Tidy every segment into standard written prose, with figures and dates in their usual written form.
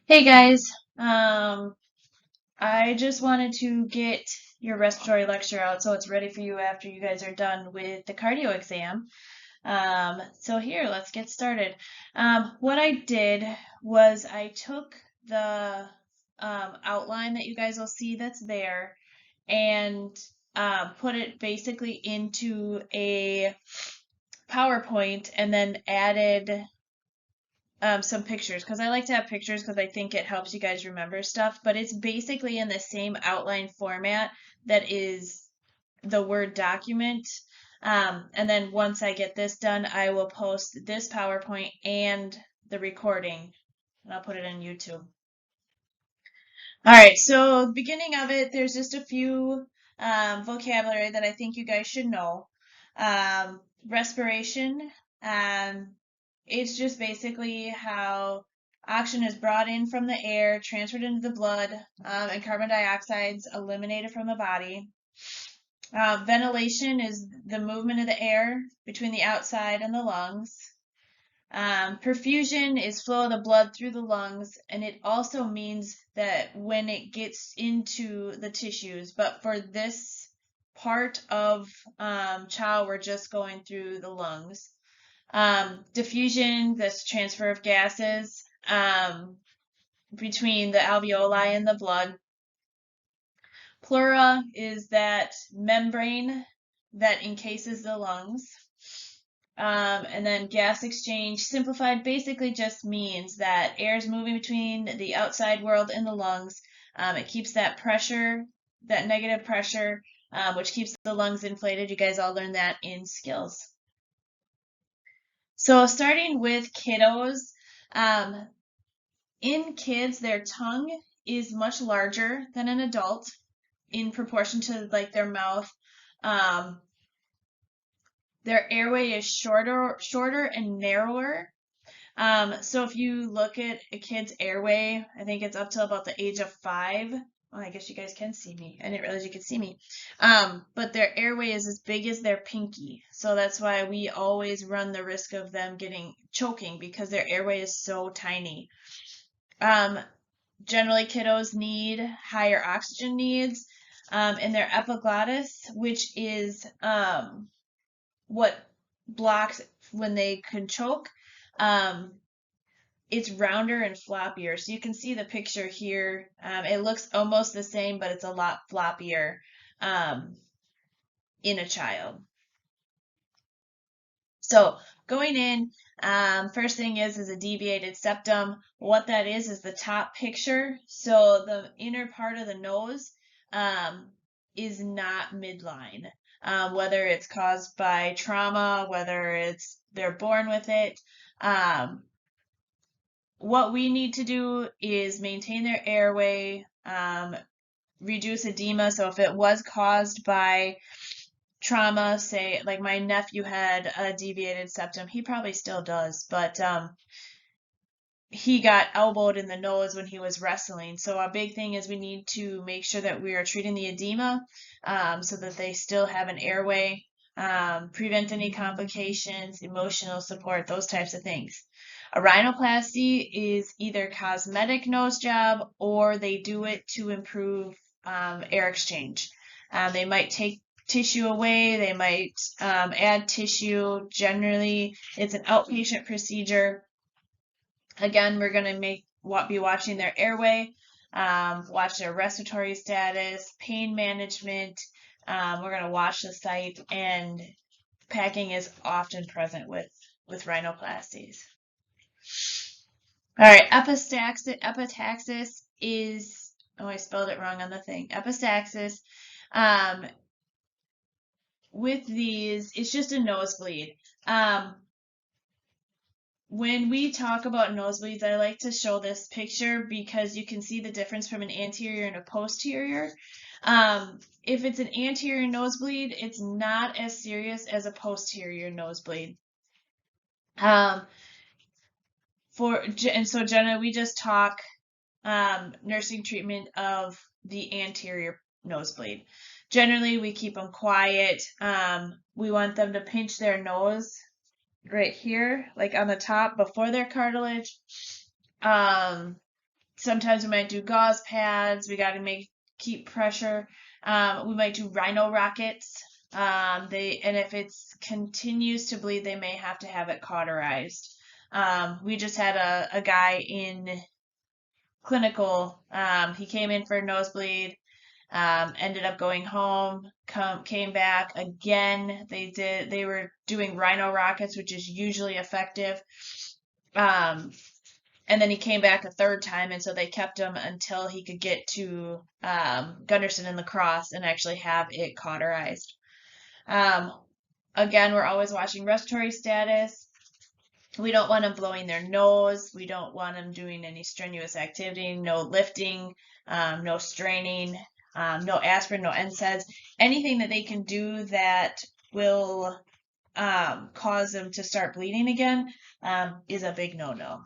Hey guys, I just wanted to get your respiratory lecture out so it's ready for you after you guys are done with the cardio exam. So here, let's get started. What I did was I took the outline that you guys will see that's there and put it basically into a PowerPoint and then added some pictures because I like to have pictures because I think it helps you guys remember stuff, but it's basically in the same outline format that is the Word document. And then once I get this done, I will post this PowerPoint and the recording, and I'll put it in YouTube. All right, so the beginning of it, there's just a few vocabulary that I think you guys should know. Respiration, um, it's just basically how oxygen is brought in from the air, transferred into the blood, and carbon dioxide's eliminated from the body. Ventilation is the movement of the air between the outside and the lungs. Perfusion is flow of the blood through the lungs, and it also means that when it gets into the tissues, but for this part of chow, we're just going through the lungs. Diffusion, that's transfer of gases between the alveoli and the blood. Pleura is that membrane that encases the lungs. And then gas exchange, simplified, basically just means that air is moving between the outside world and the lungs. It keeps that pressure, that negative pressure, which keeps the lungs inflated. You guys all learned that in skills. So starting with kiddos, um, in kids, their tongue is much larger than an adult in proportion to like their mouth. Um, their airway is shorter and narrower. So if you look at a kid's airway, I think it's up to about the age of 5. Well, I guess you guys can see me. I didn't realize you could see me. But their airway is as big as their pinky. So that's why we always run the risk of them getting choking because their airway is so tiny. Generally, kiddos need higher oxygen needs. And their epiglottis, which is what blocks when they can choke. It's rounder and floppier. So you can see the picture here. It looks almost the same, but it's a lot floppier in a child. So going in, first thing is a deviated septum. What that is the top picture. So the inner part of the nose is not midline. Whether it's caused by trauma, whether it's they're born with it. What we need to do is maintain their airway, reduce edema. So if it was caused by trauma, say like my nephew had a deviated septum, he probably still does, but he got elbowed in the nose when he was wrestling. So a big thing is we need to make sure that we are treating the edema so that they still have an airway, prevent any complications, emotional support, those types of things. A rhinoplasty is either cosmetic nose job or they do it to improve air exchange. They might take tissue away, they might add tissue. Generally, it's an outpatient procedure. Again, we're going to be watching their airway, watch their respiratory status, pain management. We're going to watch the site, and packing is often present with rhinoplasties. All right, epistaxis is, oh, I spelled it wrong on the thing. Epistaxis, with these, it's just a nosebleed. When we talk about nosebleeds, I like to show this picture because you can see the difference from an anterior and a posterior. If it's an anterior nosebleed, it's not as serious as a posterior nosebleed. And so generally we just talk nursing treatment of the anterior nosebleed. Generally, we keep them quiet. We want them to pinch their nose right here, like on the top before their cartilage. Sometimes we might do gauze pads. We got to keep pressure. We might do rhino rockets. And if it continues to bleed, they may have to have it cauterized. We just had a guy in clinical. He came in for a nosebleed. Ended up going home. Came back again. They were doing rhino rockets, which is usually effective. And then he came back a third time, and so they kept him until he could get to Gunderson and La Crosse and actually have it cauterized. Again, we're always watching respiratory status. We don't want them blowing their nose. We don't want them doing any strenuous activity, no lifting, no straining, no aspirin, no NSAIDs. Anything that they can do that will cause them to start bleeding again is a big no-no.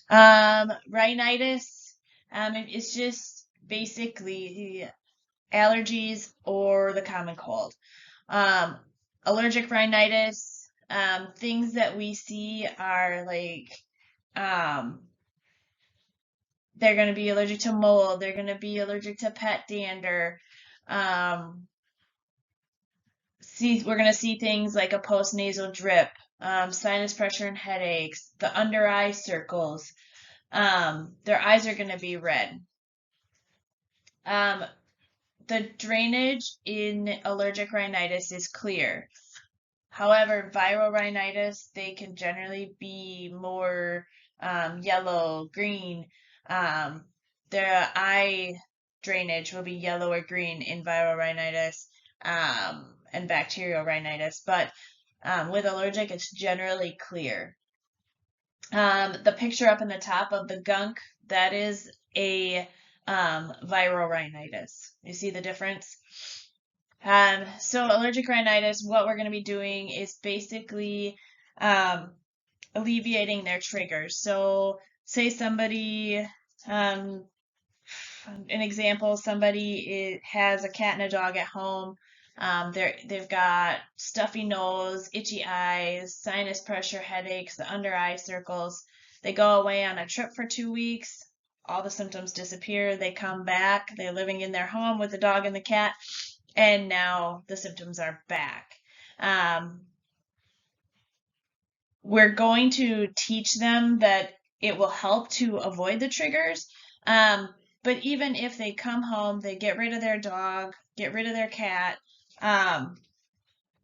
Rhinitis, it's just basically allergies or the common cold. Allergic rhinitis, things that we see are like, they're going to be allergic to mold, they're going to be allergic to pet dander. We're going to see things like a postnasal drip, sinus pressure and headaches, the under eye circles. Their eyes are going to be red. The drainage in allergic rhinitis is clear. However, viral rhinitis, they can generally be more yellow, green. Their eye drainage will be yellow or green in viral rhinitis and bacterial rhinitis. But with allergic, it's generally clear. The picture up in the top of the gunk, that is a viral rhinitis. You see the difference? So allergic rhinitis, what we're going to be doing is basically alleviating their triggers. So say somebody, an example, somebody has a cat and a dog at home. They've got stuffy nose, itchy eyes, sinus pressure, headaches, the under eye circles. They go away on a trip for 2 weeks. All the symptoms disappear. They come back. They're living in their home with the dog and the cat, and now the symptoms are back. We're going to teach them that it will help to avoid the triggers. But even if they come home, they get rid of their dog, get rid of their cat,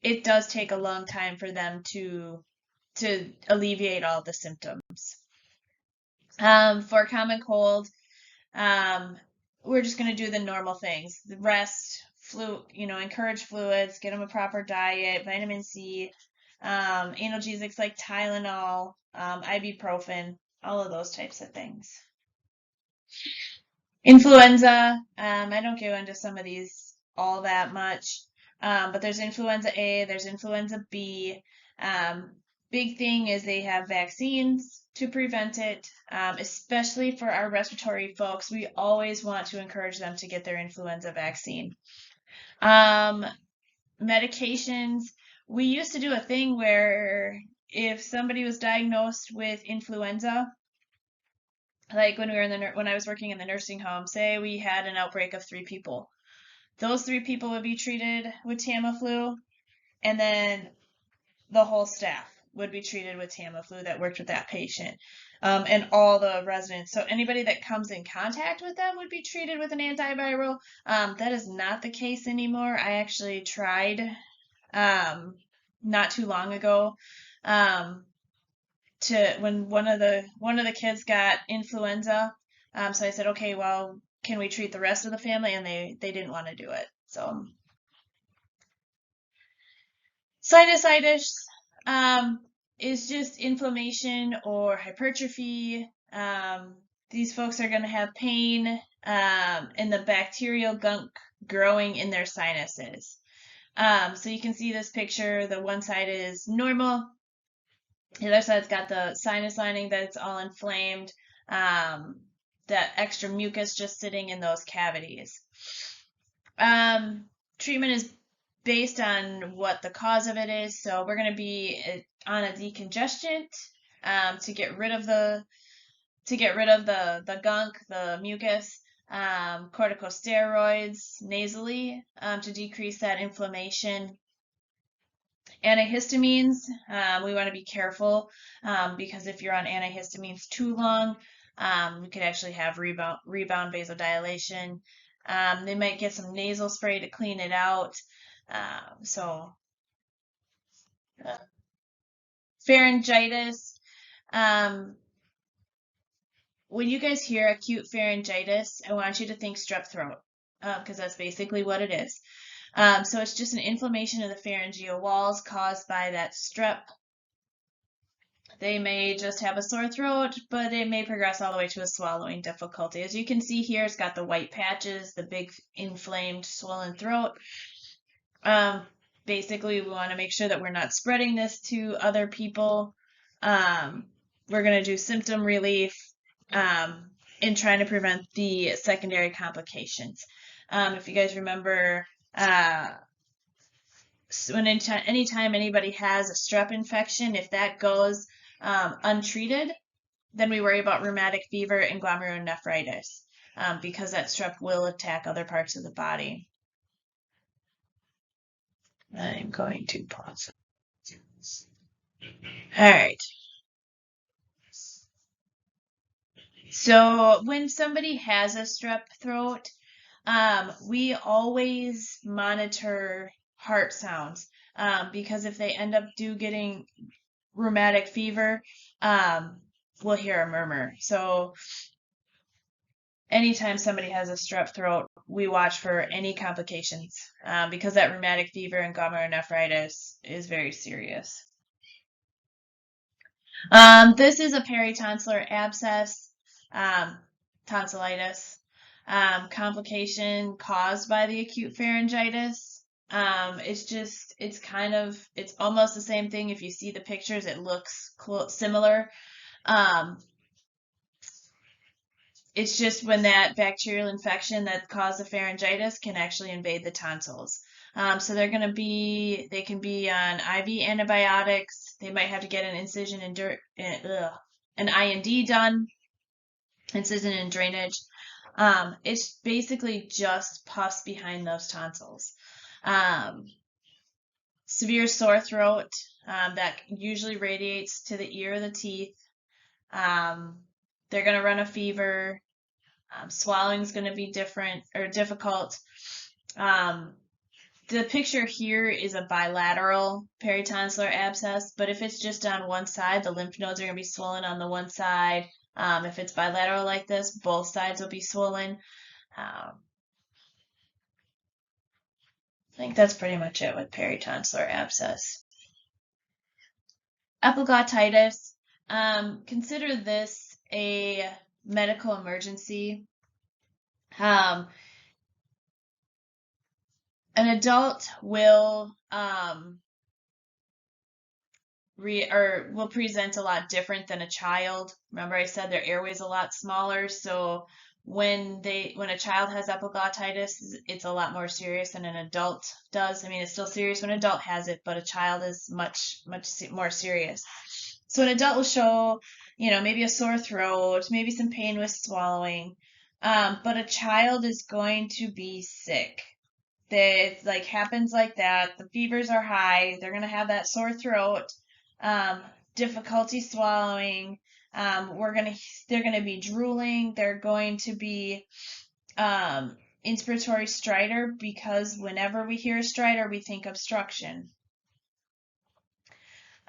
it does take a long time for them to alleviate all the symptoms. For common cold, we're just going to do the normal things. The rest, encourage fluids, get them a proper diet, vitamin C, analgesics like Tylenol, ibuprofen, all of those types of things. Influenza, I don't go into some of these all that much, but there's influenza A, there's influenza B. Big thing is they have vaccines to prevent it, especially for our respiratory folks. We always want to encourage them to get their influenza vaccine. Medications, we used to do a thing where if somebody was diagnosed with influenza, like when I was working in the nursing home, say we had an outbreak of 3 people. Those 3 people would be treated with Tamiflu, and then the whole staff would be treated with Tamiflu that worked with that patient, and all the residents. So anybody that comes in contact with them would be treated with an antiviral. That is not the case anymore. I actually tried not too long ago when one of the kids got influenza. So I said, okay, well, can we treat the rest of the family? And they didn't want to do it. So sinusitis is just inflammation or hypertrophy. These folks are going to have pain and the bacterial gunk growing in their sinuses. So you can see this picture. The one side is normal. The other side's got the sinus lining that's all inflamed. That extra mucus just sitting in those cavities. Treatment is based on what the cause of it is. So we're going to be on a decongestant to get rid of the to get rid of the gunk, the mucus, corticosteroids nasally to decrease that inflammation. Antihistamines, we want to be careful because if you're on antihistamines too long, we could actually have rebound vasodilation. They might get some nasal spray to clean it out. Pharyngitis. When you guys hear acute pharyngitis, I want you to think strep throat because that's basically what it is. So it's just an inflammation of the pharyngeal walls caused by that strep. They may just have a sore throat, but it may progress all the way to a swallowing difficulty. As you can see here, it's got the white patches, the big inflamed swollen throat. Basically, we want to make sure that we're not spreading this to other people. We're going to do symptom relief in trying to prevent the secondary complications. If you guys remember, anytime anybody has a strep infection, if that goes untreated, then we worry about rheumatic fever and glomerulonephritis because that strep will attack other parts of the body. I'm going to pause. All right. So when somebody has a strep throat, we always monitor heart sounds because if they end up getting rheumatic fever, we'll hear a murmur. So anytime somebody has a strep throat, we watch for any complications because that rheumatic fever and glomerulonephritis is very serious. This is a peritonsillar abscess, tonsillitis, complication caused by the acute pharyngitis. It's almost the same thing. If you see the pictures, it looks similar. It's just when that bacterial infection that caused the pharyngitis can actually invade the tonsils. So they can be on IV antibiotics. They might have to get an incision an IND done, incision and drainage. It's basically just pus behind those tonsils. Severe sore throat that usually radiates to the ear or the teeth. They're going to run a fever. Swallowing is going to be difficult. The picture here is a bilateral peritonsillar abscess, but if it's just on one side, the lymph nodes are going to be swollen on the one side. If it's bilateral like this, both sides will be swollen. I think that's pretty much it with peritonsillar abscess. Epiglottitis. Consider this a medical emergency. An adult will will present a lot different than a child. Remember I said their airway is a lot smaller, so when a child has epiglottitis, it's a lot more serious than an adult does. I mean, it's still serious when an adult has it, but a child is much more serious. So an adult will show, maybe a sore throat, maybe some pain with swallowing, but a child is going to be sick. It happens like that. The fevers are high. They're going to have that sore throat, difficulty swallowing. They're going to be drooling. They're going to be inspiratory stridor because whenever we hear stridor, we think obstruction.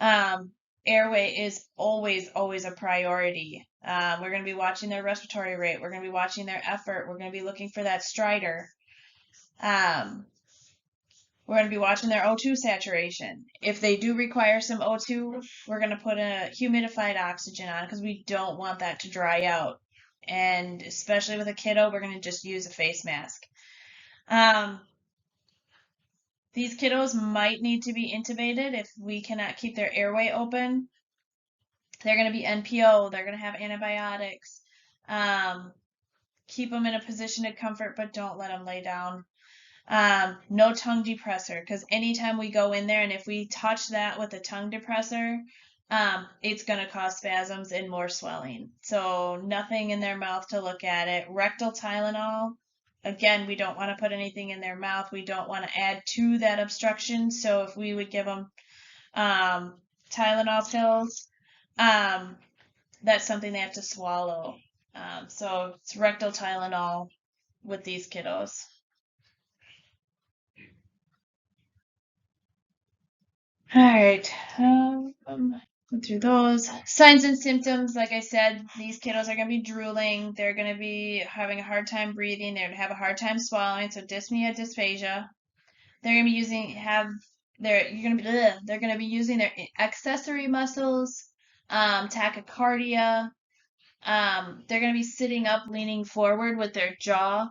Airway is always a priority. We're going to be watching their respiratory rate. We're going to be watching their effort. We're going to be looking for that stridor. We're going to be watching their O2 saturation. If they do require some O2, we're going to put a humidified oxygen on because we don't want that to dry out. And especially with a kiddo, we're going to just use a face mask. These kiddos might need to be intubated if we cannot keep their airway open. They're going to be NPO. They're going to have antibiotics. Keep them in a position of comfort, but don't let them lay down. No tongue depressor, because anytime we go in there and if we touch that with a tongue depressor, it's going to cause spasms and more swelling. So nothing in their mouth to look at it. Rectal Tylenol, again, we don't want to put anything in their mouth. We don't want to add to that obstruction. So if we would give them Tylenol pills, that's something they have to swallow. So it's rectal Tylenol with these kiddos. All right. Go through those. Signs and symptoms, like I said, these kiddos are going to be drooling. They're going to be having a hard time breathing. They're going to have a hard time swallowing. So dyspnea, dysphagia. They're going to be they're going to be using their accessory muscles, tachycardia. They're going to be sitting up, leaning forward with their jaw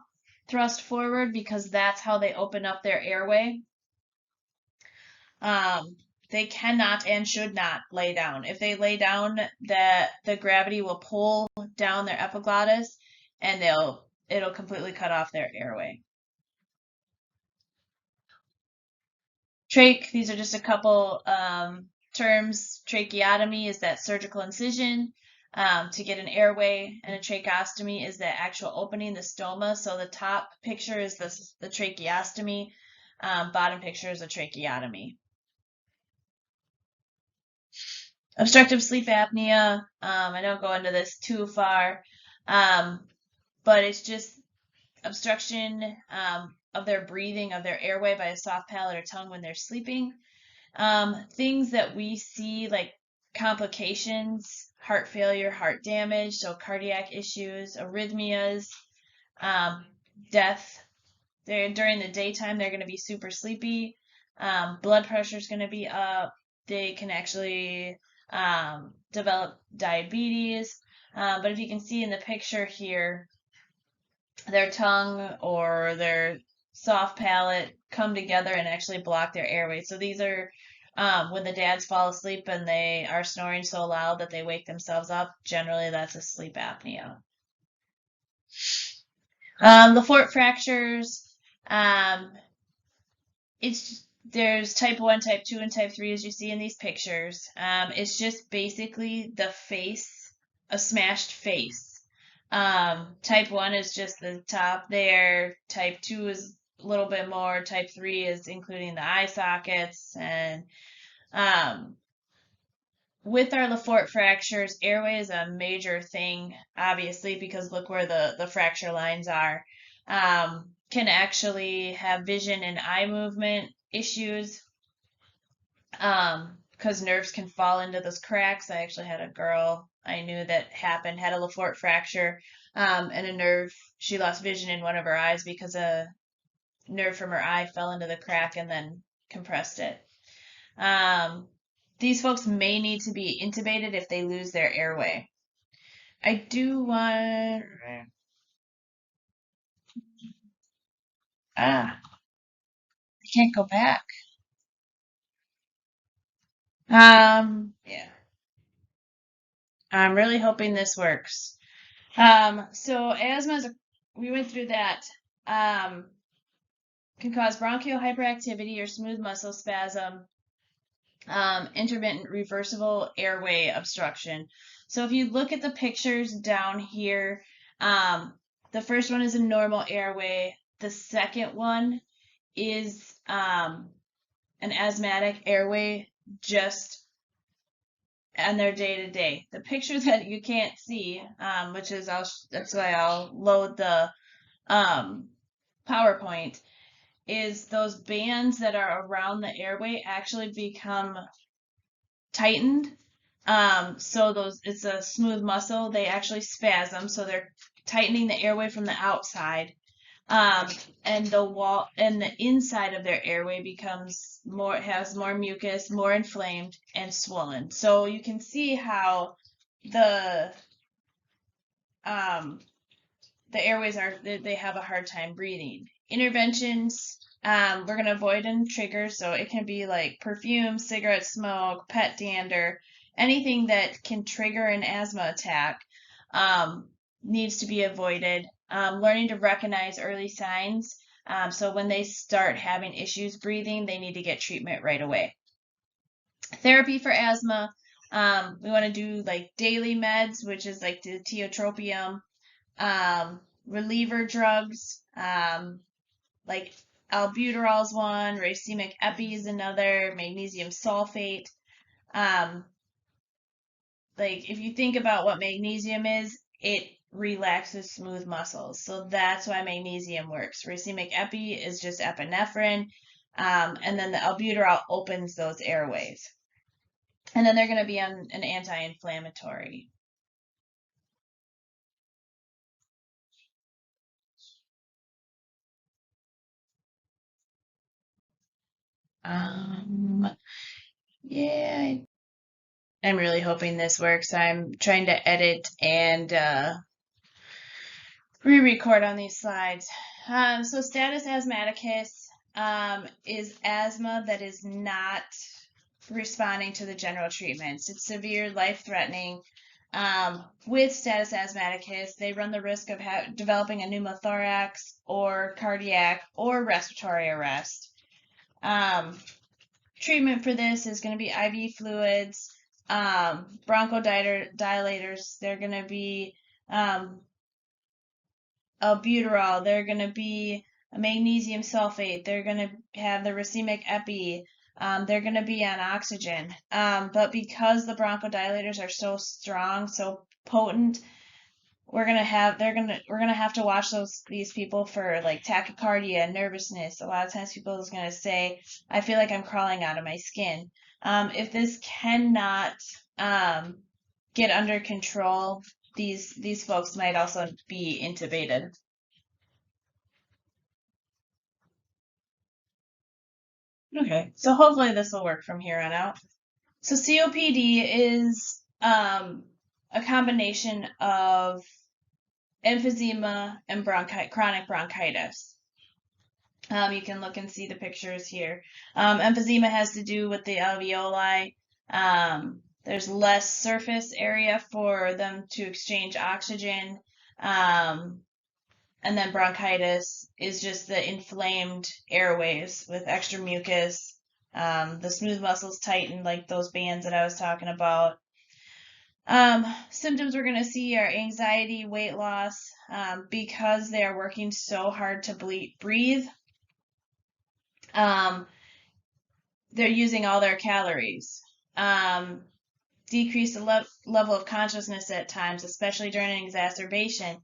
thrust forward because that's how they open up their airway. They cannot and should not lay down. If they lay down, the gravity will pull down their epiglottis and it'll completely cut off their airway. Trach, these are just a couple terms. Tracheotomy is that surgical incision to get an airway, and a tracheostomy is the actual opening, the stoma. So the top picture is the tracheostomy, bottom picture is a tracheotomy. Obstructive sleep apnea, I don't go into this too far, but it's just obstruction of their breathing, of their airway by a soft palate or tongue when they're sleeping. Things that we see like complications, heart failure, heart damage, so cardiac issues, arrhythmias, death. During the daytime, they're going to be super sleepy. Blood pressure is going to be up. They can actually develop diabetes. But if you can see in the picture here, their tongue or their soft palate come together and actually block their airway. So these are when the dads fall asleep and they are snoring so loud that they wake themselves up. Generally, that's a sleep apnea. The fort fractures. There's type 1, type 2, and type 3 as you see in these pictures. It's just basically the face, a smashed face. Type 1 is just the top there. Type 2 is a little bit more. Type 3 is including the eye sockets. And with our Lefort fractures, airway is a major thing, obviously, because look where the fracture lines are. Can actually have vision and eye movement issues because nerves can fall into those cracks. I actually had a girl I knew that had a Lefort fracture and a nerve. She lost vision in one of her eyes because a nerve from her eye fell into the crack and then compressed it. These folks may need to be intubated if they lose their airway. I do want... I can't go back. Yeah. I'm really hoping this works. So asthma we went through that. Can cause bronchial hyperactivity or smooth muscle spasm, intermittent reversible airway obstruction. So if you look at the pictures down here, the first one is a normal airway. The second one is an asthmatic airway just on their day-to-day. The picture that you can't see, which is that's why I'll load the PowerPoint, is those bands that are around the airway actually become tightened. So it's a smooth muscle. They actually spasm, so they're tightening the airway from the outside. And the wall and the inside of their airway has more mucus, more inflamed and swollen. So you can see how the airways they have a hard time breathing. Interventions, we're going to avoid and trigger, so it can be like perfume, cigarette smoke, pet dander, anything that can trigger an asthma attack needs to be avoided. Learning to recognize early signs, so when they start having issues breathing, they need to get treatment right away. Therapy for asthma, We want to do like daily meds, which is like the tiotropium, reliever drugs, like albuterol is one, racemic epi is another, magnesium sulfate. Like if you think about what magnesium is, it relaxes smooth muscles. So that's why magnesium works. Racemic epi is just epinephrine. And then the albuterol opens those airways. And then they're going to be on an anti-inflammatory. Yeah, I'm really hoping this works. I'm trying to edit and re-record on these slides. So status asthmaticus is asthma that is not responding to the general treatments. It's severe, life-threatening. With status asthmaticus, they run the risk of developing a pneumothorax or cardiac or respiratory arrest. Treatment for this is going to be IV fluids, bronchodilators. They're going to be albuterol. They're going to be a magnesium sulfate. They're going to have the racemic epi. They're going to be on oxygen. But because the bronchodilators are so strong, so potent, we're gonna have to watch these people for like tachycardia and nervousness. A lot of times people is gonna say, I feel like I'm crawling out of my skin. If this cannot get under control, these folks might also be intubated. Okay, so hopefully this will work from here on out. So COPD is a combination of emphysema and chronic bronchitis. You can look and see the pictures here. Emphysema has to do with the alveoli. There's less surface area for them to exchange oxygen. And then bronchitis is just the inflamed airways with extra mucus. The smooth muscles tighten, like those bands that I was talking about. Symptoms we're going to see are anxiety, weight loss, because they are working so hard to breathe. They're using all their calories. Decrease the level of consciousness at times, especially during an exacerbation,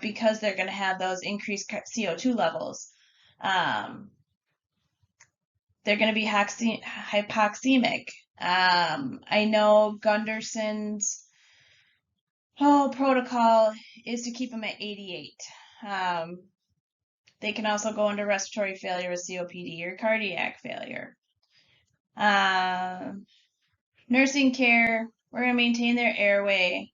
because they're going to have those increased CO2 levels. They're going to be hypoxemic. I know Gunderson's protocol is to keep them at 88. They can also go into respiratory failure with COPD or cardiac failure. Nursing care, we're going to maintain their airway.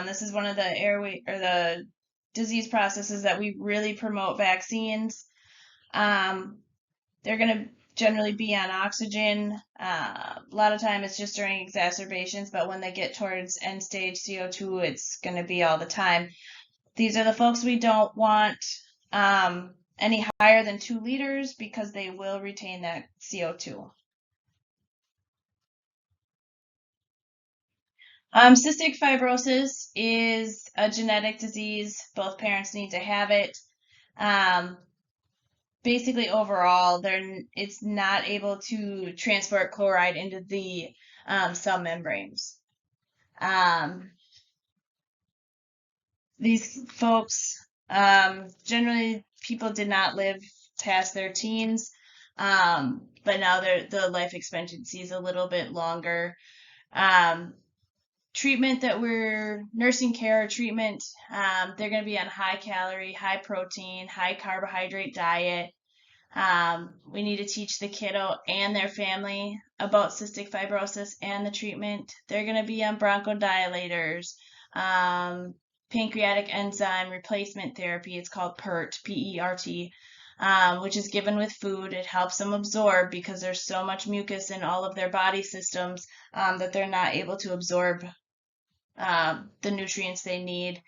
This is one of the airway or the disease processes that we really promote vaccines. They're going to generally be on oxygen. A lot of time it's just during exacerbations, but when they get towards end stage CO2, it's going to be all the time. These are the folks we don't want any higher than 2 liters because they will retain that CO2. Cystic fibrosis is a genetic disease. Both parents need to have it. Basically, overall, it's not able to transport chloride into the cell membranes. These folks, generally, people did not live past their teens, but now the life expectancy is a little bit longer. Treatment that we're nursing care treatment, they're going to be on high calorie, high protein, high carbohydrate diet. We need to teach the kiddo and their family about cystic fibrosis and the treatment. They're going to be on bronchodilators, pancreatic enzyme replacement therapy. It's called PERT, P-E-R-T, which is given with food. It helps them absorb because there's so much mucus in all of their body systems that they're not able to absorb the nutrients they need.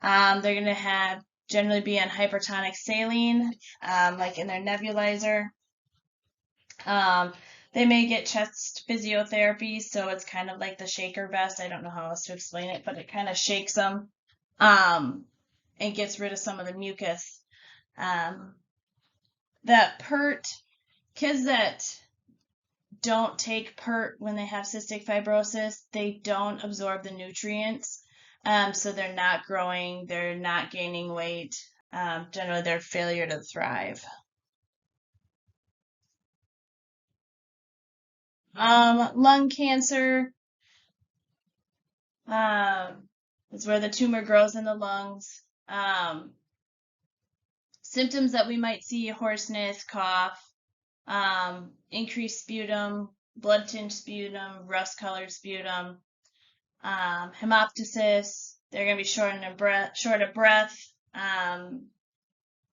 They're going to generally be on hypertonic saline, like in their nebulizer. They may get chest physiotherapy, so it's kind of like the shaker vest. I don't know how else to explain it, but it kind of shakes them and gets rid of some of the mucus. That PERT, kids that don't take PERT when they have cystic fibrosis, they don't absorb the nutrients. So they're not growing, they're not gaining weight. Generally, they're failure to thrive. Lung cancer is where the tumor grows in the lungs. Symptoms that we might see: hoarseness, cough, increased sputum, blood tinged sputum, rust colored sputum, hemoptysis. They're going to be short of breath.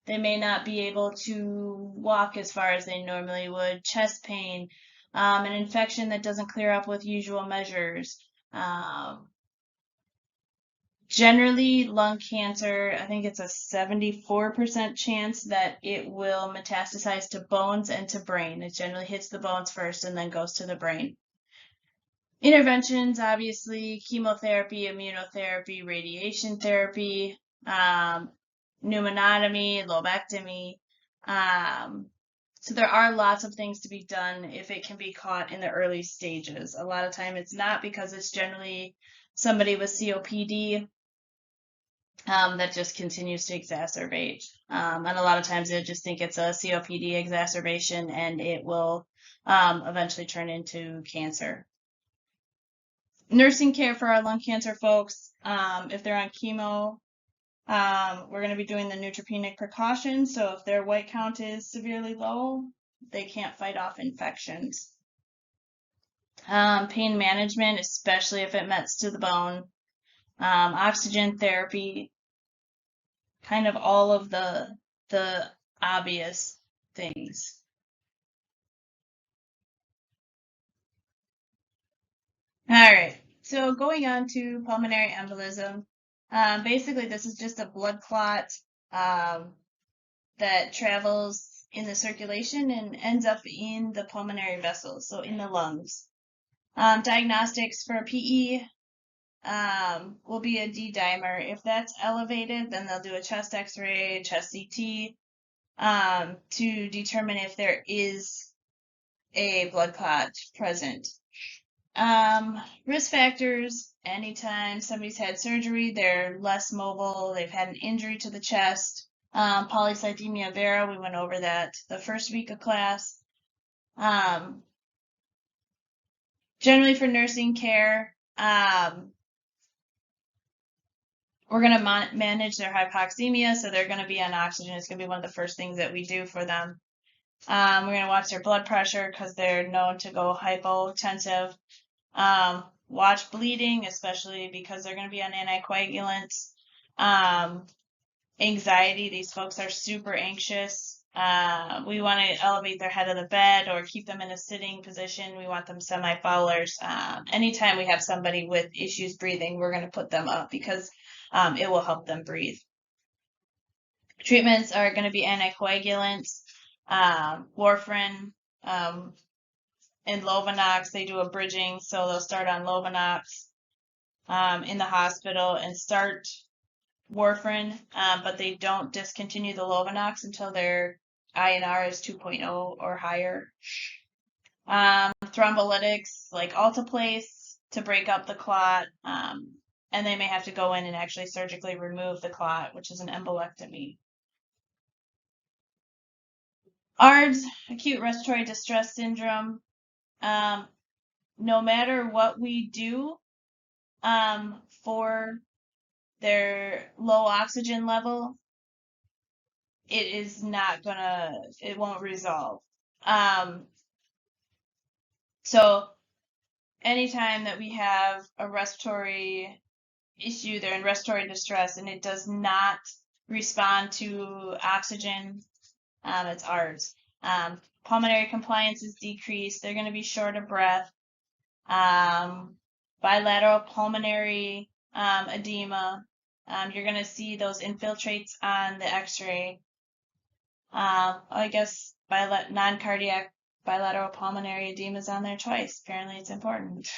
They may not be able to walk as far as they normally would. Chest pain, an infection that doesn't clear up with usual measures. Generally, lung cancer, I think it's a 74% chance that it will metastasize to bones and to brain. It generally hits the bones first and then goes to the brain. Interventions, obviously, chemotherapy, immunotherapy, radiation therapy, pneumonotomy, lobectomy. So there are lots of things to be done if it can be caught in the early stages. A lot of time it's not, because it's generally somebody with COPD that just continues to exacerbate. And a lot of times they just think it's a COPD exacerbation, and it will eventually turn into cancer. Nursing care for our lung cancer folks, if they're on chemo, we're going to be doing the neutropenic precautions. So if their white count is severely low, they can't fight off infections. Pain management, especially if it mets to the bone. Oxygen therapy, kind of all of the obvious things. All right, so going on to pulmonary embolism. Basically, this is just a blood clot that travels in the circulation and ends up in the pulmonary vessels, so in the lungs. Diagnostics for PE will be a D-dimer. If that's elevated, then they'll do a chest x-ray, chest CT, to determine if there is a blood clot present. Risk factors: anytime somebody's had surgery, they're less mobile, they've had an injury to the chest. Polycythemia vera, we went over that the first week of class. Generally for nursing care, we're going to manage their hypoxemia, so they're going to be on oxygen. It's going to be one of the first things that we do for them. We're going to watch their blood pressure because they're known to go hypotensive. Watch bleeding, especially because they're going to be on anticoagulants. Anxiety, these folks are super anxious. We want to elevate their head of the bed or keep them in a sitting position. We want them semi-fowlers. Anytime we have somebody with issues breathing, we're going to put them up because it will help them breathe. Treatments are going to be anticoagulants, warfarin, and Lovenox. They do a bridging, so they'll start on Lovenox in the hospital and start warfarin, but they don't discontinue the Lovenox until their INR is 2.0 or higher. Thrombolytics like Alteplase to break up the clot, and they may have to go in and actually surgically remove the clot, which is an embolectomy. ARDS, acute respiratory distress syndrome. No matter what we do for their low oxygen level, it won't resolve. So anytime that we have a respiratory issue, they're in respiratory distress, and it does not respond to oxygen, it's ARDS. Pulmonary compliance is decreased. They're going to be short of breath. Bilateral pulmonary edema. You're going to see those infiltrates on the x-ray. I guess non-cardiac bilateral pulmonary edema is on there twice. Apparently it's important.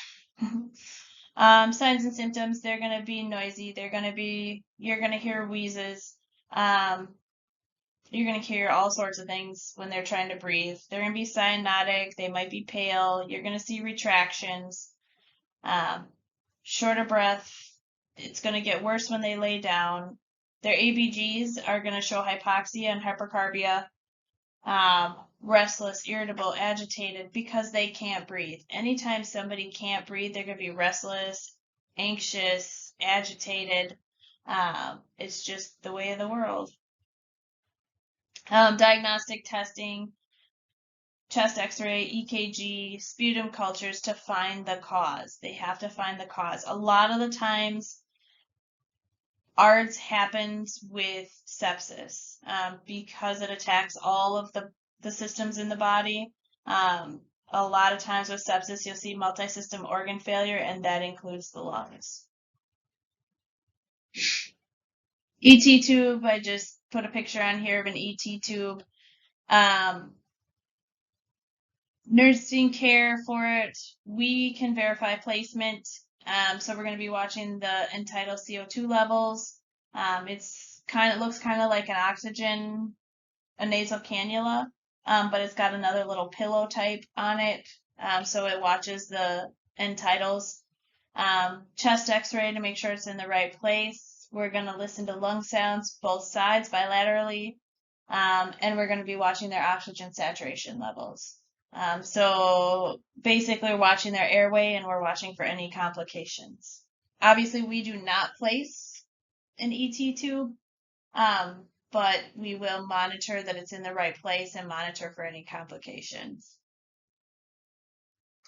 Signs and symptoms, they're going to be noisy. You're going to hear wheezes. You're going to hear all sorts of things when they're trying to breathe. They're going to be cyanotic. They might be pale. You're going to see retractions. Shorter breath. It's going to get worse when they lay down. Their ABGs are going to show hypoxia and hypercarbia. Restless, irritable, agitated, because they can't breathe. Anytime somebody can't breathe, they're going to be restless, anxious, agitated. It's just the way of the world. Diagnostic testing, chest x-ray, EKG, sputum cultures to find the cause. They have to find the cause. A lot of the times, ARDS happens with sepsis because it attacks all of the systems in the body. A lot of times with sepsis, you'll see multi-system organ failure, and that includes the lungs. ET tube, I just put a picture on here of an ET tube. Nursing care for it, we can verify placement. So we're going to be watching the end-tidal CO2 levels. It looks kind of like a nasal cannula, but it's got another little pillow type on it. So it watches the end-tidals. Chest x-ray to make sure it's in the right place. We're going to listen to lung sounds, both sides, bilaterally. And we're going to be watching their oxygen saturation levels. So basically we're watching their airway and we're watching for any complications. Obviously we do not place an ET tube, but we will monitor that it's in the right place and monitor for any complications.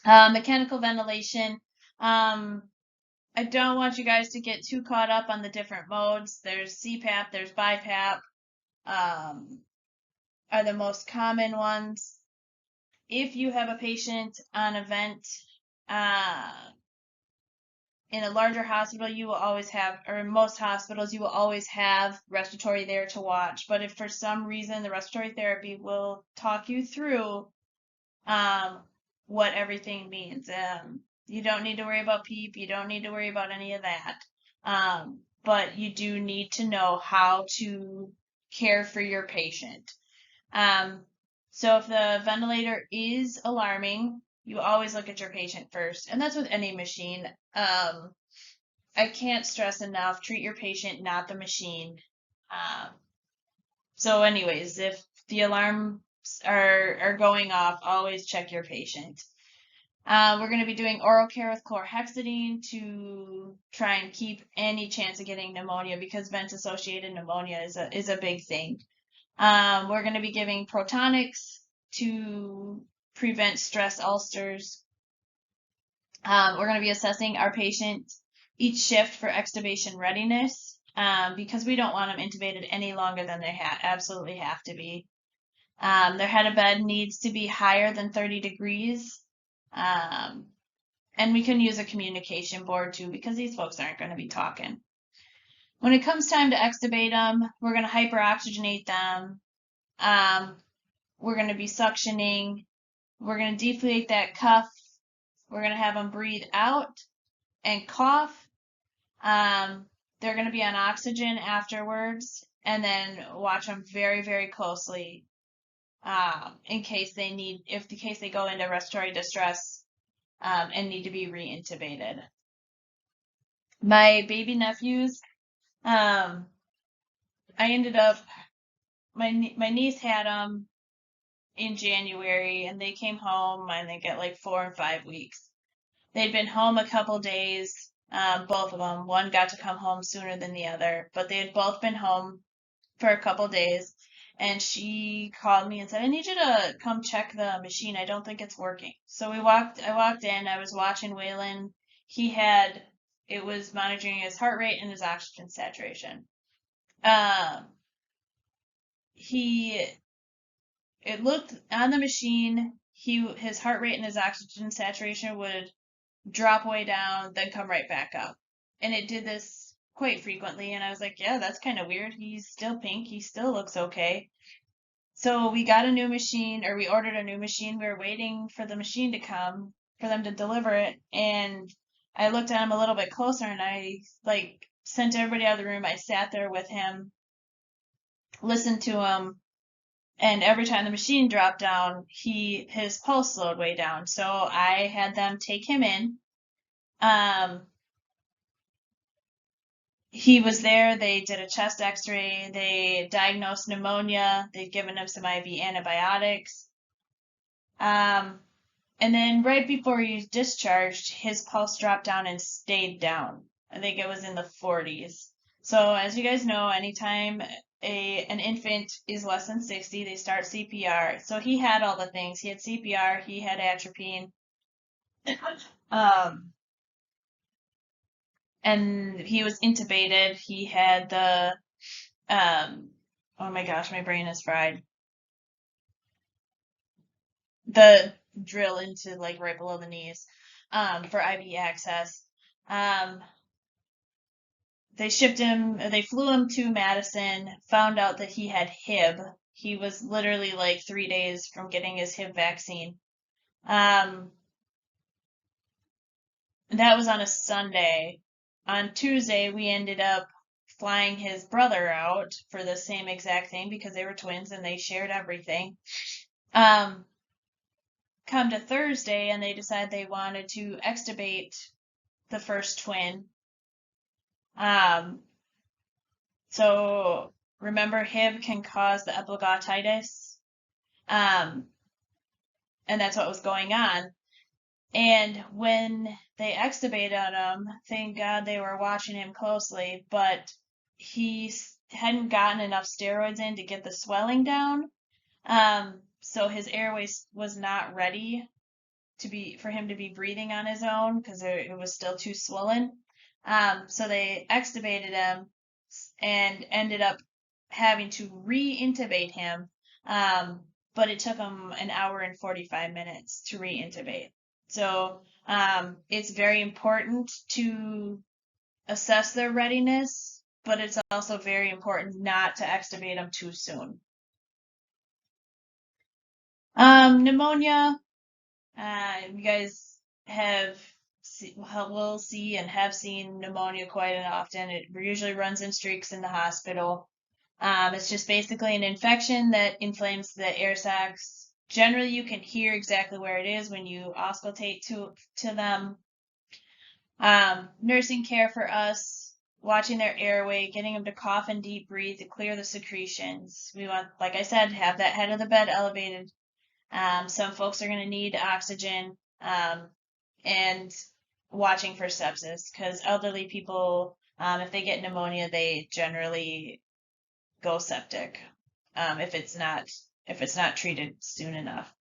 Mechanical ventilation. I don't want you guys to get too caught up on the different modes. There's CPAP, there's BiPAP, are the most common ones. If you have a patient on a vent in a larger hospital, you will always have, or in most hospitals, you will always have respiratory there to watch. But if for some reason the respiratory therapy will talk you through what everything means. You don't need to worry about PEEP. You don't need to worry about any of that. But you do need to know how to care for your patient. So if the ventilator is alarming, you always look at your patient first. And that's with any machine. I can't stress enough, treat your patient, not the machine. So anyways, if the alarms are going off, always check your patient. We're going to be doing oral care with chlorhexidine to try and keep any chance of getting pneumonia, because vent-associated pneumonia is a big thing. We're going to be giving protonics to prevent stress ulcers. We're going to be assessing our patient each shift for extubation readiness, because we don't want them intubated any longer than they absolutely have to be. Their head of bed needs to be higher than 30 degrees. And we can use a communication board too, because these folks aren't going to be talking. When it comes time to extubate them, we're going to hyperoxygenate them. We're going to be suctioning. We're going to deflate that cuff. We're going to have them breathe out and cough. They're going to be on oxygen afterwards, and then watch them very, very closely in case they go into respiratory distress and need to be re-intubated. My baby nephews, I ended up, my niece had them in January, and they came home, I think, at like 4 and 5 weeks. They'd been home a couple days, both of them. One got to come home sooner than the other, but they had both been home for a couple days. And she called me and said, I need you to come check the machine. I don't think it's working. So I walked in, I was watching Waylon. It was monitoring his heart rate and his oxygen saturation. It looked on the machine, his heart rate and his oxygen saturation would drop way down, then come right back up. And it did this quite frequently. And I was like, yeah, that's kind of weird. He's still pink. He still looks okay. So we got a new machine, or we ordered a new machine. We were waiting for the machine to come for them to deliver it, and I looked at him a little bit closer, and I like sent everybody out of the room. I sat there with him, listened to him, and every time the machine dropped down, his pulse slowed way down. So I had them take him in. Um, he was there. They did a chest X-ray. They diagnosed pneumonia. They'd given him some IV antibiotics. Um, and then right before he was discharged, his pulse dropped down and stayed down. I think it was in the 40s. So as you guys know, anytime an infant is less than 60, they start CPR. So he had all the things. He had CPR, he had atropine, um, and he was intubated. He had the oh my gosh, my brain is fried. The drill into like right below the knees for IV access. Um, they flew him to Madison, found out that he had Hib. He was literally like 3 days from getting his Hib vaccine. Um, that was on a Sunday. On Tuesday, we ended up flying his brother out for the same exact thing because they were twins and they shared everything. Um, come to Thursday, and they decided they wanted to extubate the first twin. Um, so remember, Hib can cause the epiglottitis, and that's what was going on. And when they extubated him, thank God they were watching him closely, but he hadn't gotten enough steroids in to get the swelling down. So his airways was not ready for him to be breathing on his own because it was still too swollen. So they extubated him and ended up having to re-intubate him. But it took them an hour and 45 minutes to re-intubate. So it's very important to assess their readiness, but it's also very important not to extubate them too soon. Pneumonia, you guys will see and have seen pneumonia quite often. It usually runs in streaks in the hospital. It's just basically an infection that inflames the air sacs. Generally, you can hear exactly where it is when you auscultate to them. Nursing care for us, watching their airway, getting them to cough and deep breathe to clear the secretions. We want, like I said, have that head of the bed elevated. Some folks are going to need oxygen, and watching for sepsis because elderly people, if they get pneumonia, they generally go septic if it's not treated soon enough.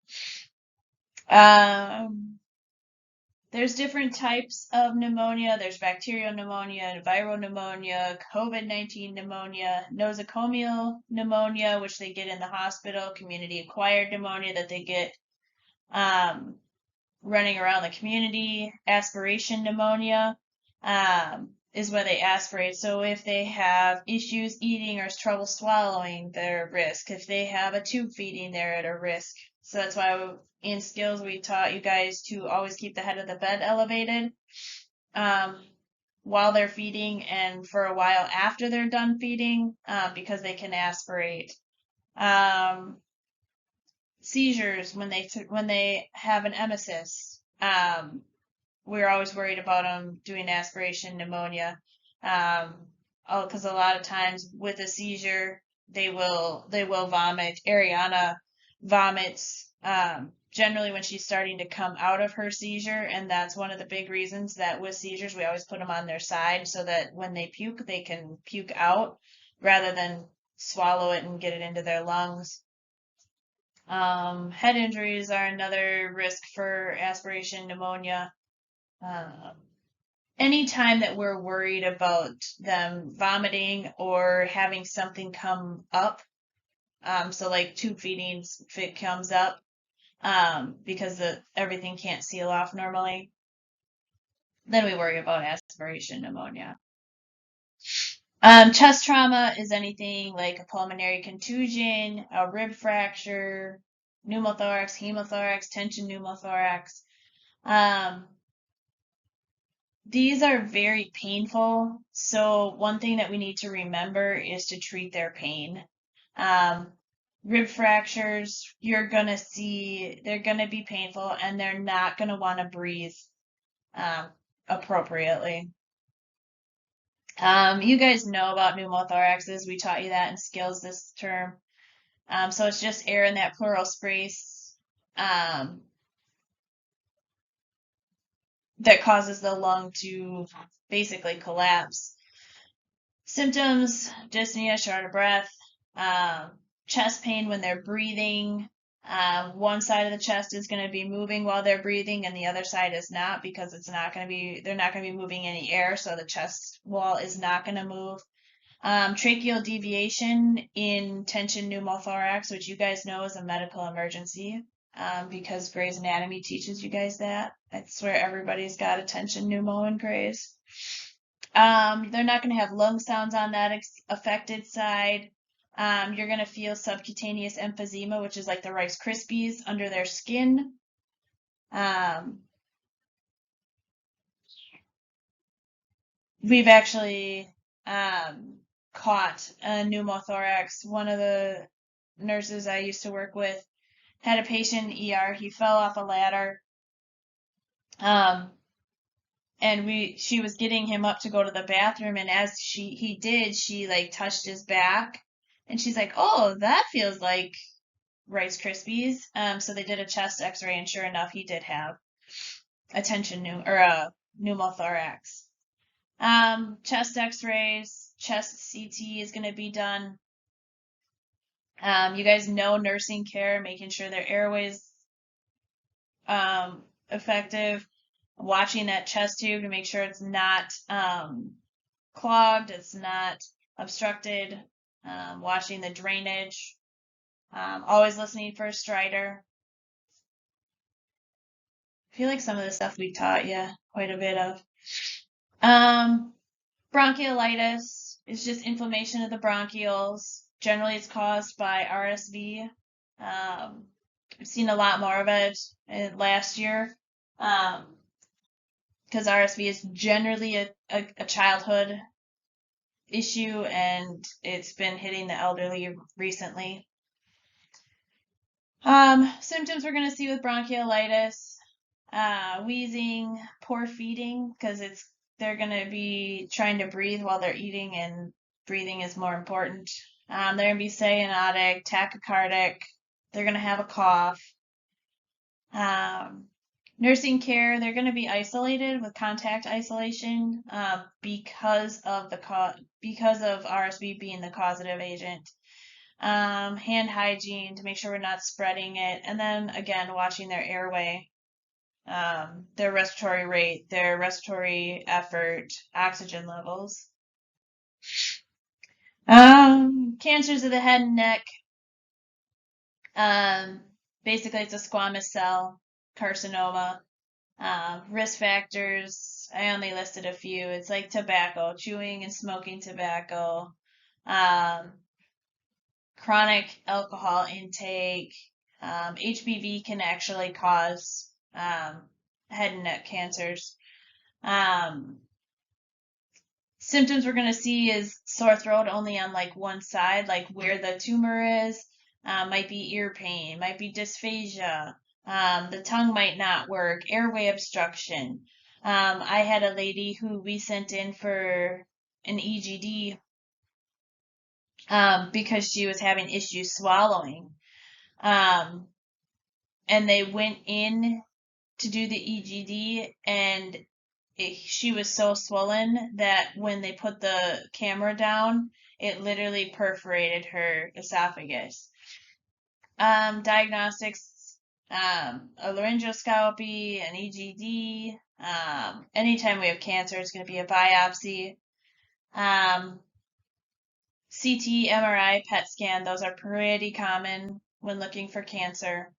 There's different types of pneumonia. There's bacterial pneumonia, viral pneumonia, COVID-19 pneumonia, nosocomial pneumonia, which they get in the hospital, community-acquired pneumonia that they get running around the community. Aspiration pneumonia is where they aspirate. So if they have issues eating or trouble swallowing, they're at risk. If they have a tube feeding, they're at a risk. So that's why in skills we taught you guys to always keep the head of the bed elevated while they're feeding and for a while after they're done feeding because they can aspirate. Seizures when they have an emesis. We're always worried about them doing aspiration pneumonia. Because a lot of times with a seizure, they will vomit. Ariana vomits generally when she's starting to come out of her seizure, and that's one of the big reasons that with seizures we always put them on their side so that when they puke, they can puke out rather than swallow it and get it into their lungs. Head injuries are another risk for aspiration pneumonia. Anytime that we're worried about them vomiting or having something come up, so like tube feedings, if it comes up, because everything can't seal off normally, then we worry about aspiration pneumonia. Chest trauma is anything like a pulmonary contusion, a rib fracture, pneumothorax, hemothorax, tension pneumothorax. Um, these are very painful. So one thing that we need to remember is to treat their pain. Um, Rib fractures, you're gonna see they're gonna be painful and they're not gonna want to breathe um, appropriately. You guys know about pneumothoraxes. We taught you that in skills this term. So it's just air in that pleural space um, that causes the lung to basically collapse. Symptoms: dyspnea, short of breath, um, chest pain when they're breathing. One side of the chest is going to be moving while they're breathing, and the other side is not because it's not going to be. They're not going to be moving any air, so the chest wall is not going to move. Tracheal deviation in tension pneumothorax, which you guys know is a medical emergency because Grey's Anatomy teaches you guys that. I swear everybody's got a tension pneumo in Grey's. They're not going to have lung sounds on that affected side. You're going to feel subcutaneous emphysema, which is like the Rice Krispies under their skin. We've actually caught a pneumothorax. One of the nurses I used to work with had a patient in ER. He fell off a ladder. And she was getting him up to go to the bathroom, and as he did, she like touched his back, and she's like, "Oh, that feels like Rice Krispies." So they did a chest X-ray, and sure enough, he did have a pneumothorax. Chest X-rays, chest CT is going to be done. You guys know nursing care, making sure their airways effective, watching that chest tube to make sure it's not clogged, it's not obstructed, watching the drainage, always listening for a stridor. I feel like some of the stuff we taught you quite a bit of. Bronchiolitis is just inflammation of the bronchioles. Generally, it's caused by RSV. I've seen a lot more of it last year because RSV is generally a childhood issue, and it's been hitting the elderly recently. Symptoms we're going to see with bronchiolitis: wheezing, poor feeding, because they're going to be trying to breathe while they're eating, and breathing is more important. They're going to be cyanotic, tachycardic. They're going to have a cough. Nursing care, they're going to be isolated with contact isolation because of RSV being the causative agent. Hand hygiene to make sure we're not spreading it, and then again watching their airway, their respiratory rate, their respiratory effort, oxygen levels. Cancers of the head and neck. Basically, it's a squamous cell carcinoma. Risk factors, I only listed a few. It's like tobacco, chewing and smoking tobacco, chronic alcohol intake. HPV can actually cause head and neck cancers. Symptoms we're going to see is sore throat only on like one side, like where the tumor is. Might be ear pain, might be dysphagia. The tongue might not work, airway obstruction. I had a lady who we sent in for an EGD because she was having issues swallowing. And they went in to do the EGD, and she was so swollen that when they put the camera down, it literally perforated her esophagus. Diagnostics, a laryngoscopy, an EGD. Anytime we have cancer, it's going to be a biopsy. CT, MRI, PET scan, those are pretty common when looking for cancer.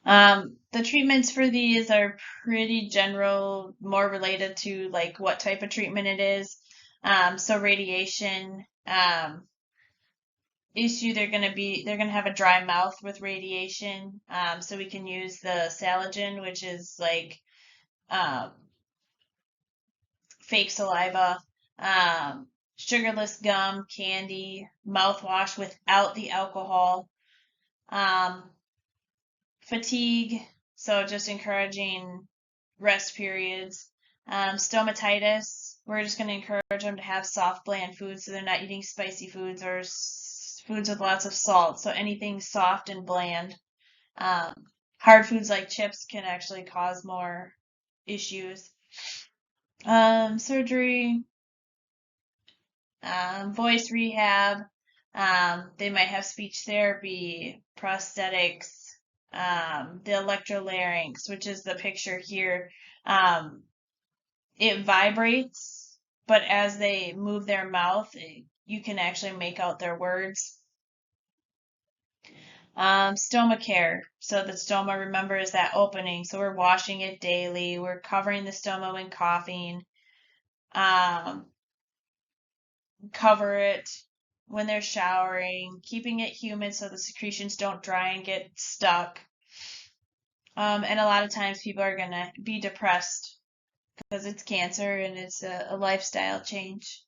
The treatments for these are pretty general, more related to like what type of treatment it is. So radiation issue, they're gonna have a dry mouth with radiation. So we can use the Saligen, which is like um, fake saliva, sugarless gum, candy, mouthwash without the alcohol, um, fatigue, so just encouraging rest periods. Stomatitis, we're just going to encourage them to have soft, bland foods so they're not eating spicy foods or foods with lots of salt. So anything soft and bland. Um, hard foods like chips can actually cause more issues. Surgery, voice rehab. They might have speech therapy, prosthetics, the electrolarynx, which is the picture here. Um, it vibrates, but as they move their mouth, you can actually make out their words. Stoma care. So the stoma, remember, is that opening. So we're washing it daily. We're covering the stoma when coughing. Um, cover it when they're showering, keeping it humid so the secretions don't dry and get stuck. And a lot of times people are going to be depressed because it's cancer and it's a lifestyle change.